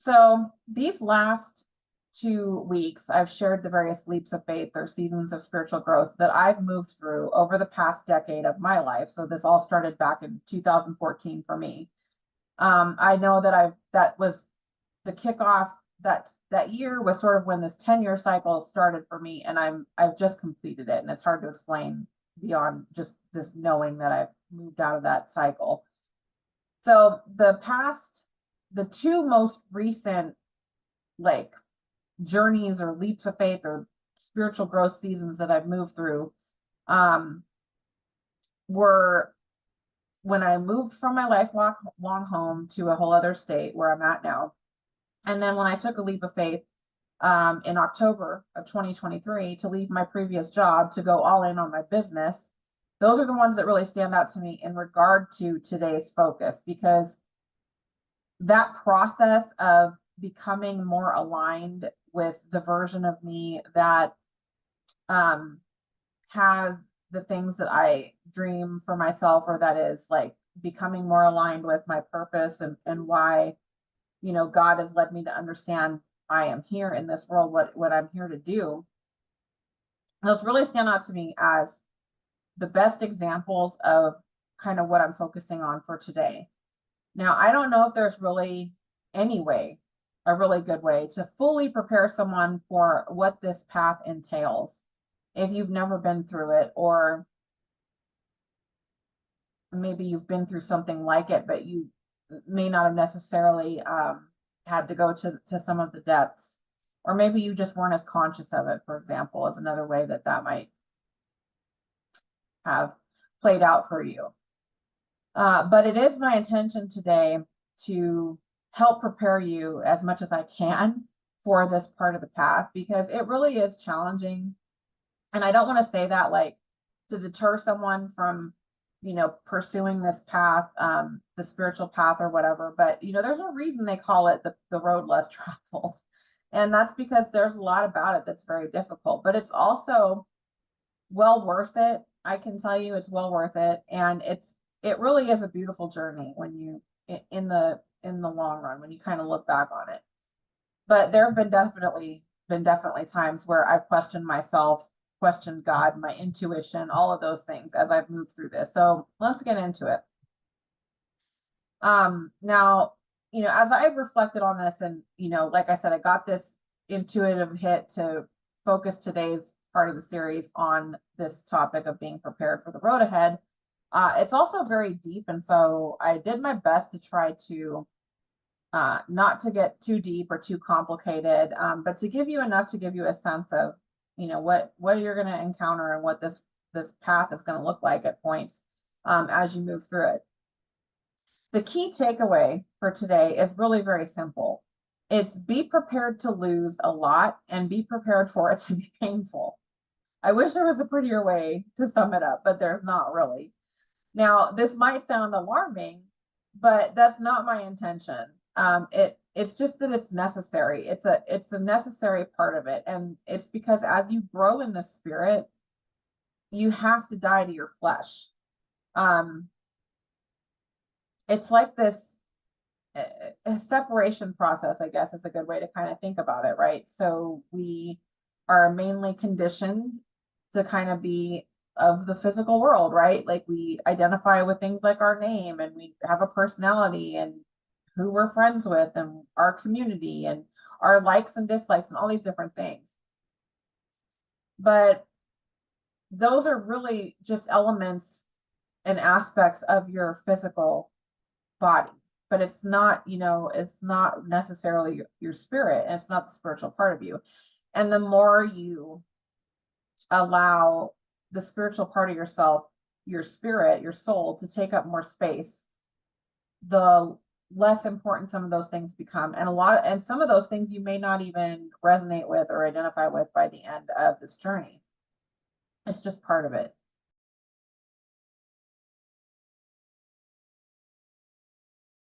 So these last 2 weeks, I've shared the various leaps of faith or seasons of spiritual growth that I've moved through over the past decade of my life. So this all started back in 2014 for me. I know that was the kickoff. That year was sort of when this 10-year cycle started for me, and I've just completed it, and it's hard to explain beyond just this knowing that I've moved out of that cycle. So the two most recent like journeys or leaps of faith or spiritual growth seasons that I've moved through um, were when I moved from my lifelong home to a whole other state where I'm at now. And then when I took a leap of faith in October of 2023 to leave my previous job to go all in on my business. Those are the ones that really stand out to me in regard to today's focus, because that process of becoming more aligned with the version of me that has the things that I dream for myself, or that is like becoming more aligned with my purpose and why, God has led me to understand I am here in this world, what I'm here to do. Those really stand out to me as the best examples of kind of what I'm focusing on for today. Now, I don't know if there's really any way, a really good way to fully prepare someone for what this path entails if you've never been through it, or maybe you've been through something like it, but you may not have necessarily had to go to some of the depths, or maybe you just weren't as conscious of it, for example, is another way that might have played out for you. But it is my intention today to help prepare you as much as I can for this part of the path, because it really is challenging. And I don't want to say that like to deter someone from, pursuing this path, the spiritual path or whatever. But, there's a reason they call it the road less traveled. And that's because there's a lot about it that's very difficult, but it's also well worth it. I can tell you it's well worth it. And it really is a beautiful journey when you in the long run, when you kind of look back on it. But there have been definitely times where I've questioned myself, questioned God, my intuition, all of those things as I've moved through this. So let's get into it. Now, as I've reflected on this, and like I said, I got this intuitive hit to focus today's part of the series on this topic of being prepared for the road ahead. It's also very deep, and so I did my best to try to not to get too deep or too complicated, but to give you enough to give you a sense of, what you're going to encounter and what this path is going to look like at points as you move through it. The key takeaway for today is really very simple. It's be prepared to lose a lot and be prepared for it to be painful. I wish there was a prettier way to sum it up, but there's not really. Now, this might sound alarming, but that's not my intention. It's just that it's necessary. It's a necessary part of it. And it's because as you grow in the spirit, you have to die to your flesh. It's like this a separation process, I guess, is a good way to kind of think about it, right? So we are mainly conditioned to kind of be of the physical world, right? Like we identify with things like our name, and we have a personality, and who we're friends with, and our community, and our likes and dislikes, and all these different things. But those are really just elements and aspects of your physical body, but it's not, it's not necessarily your spirit, and it's not the spiritual part of you. And the more you allow the spiritual part of yourself, your spirit, your soul, to take up more space, the less important some of those things become. And some of those things you may not even resonate with or identify with by the end of this journey. It's just part of it.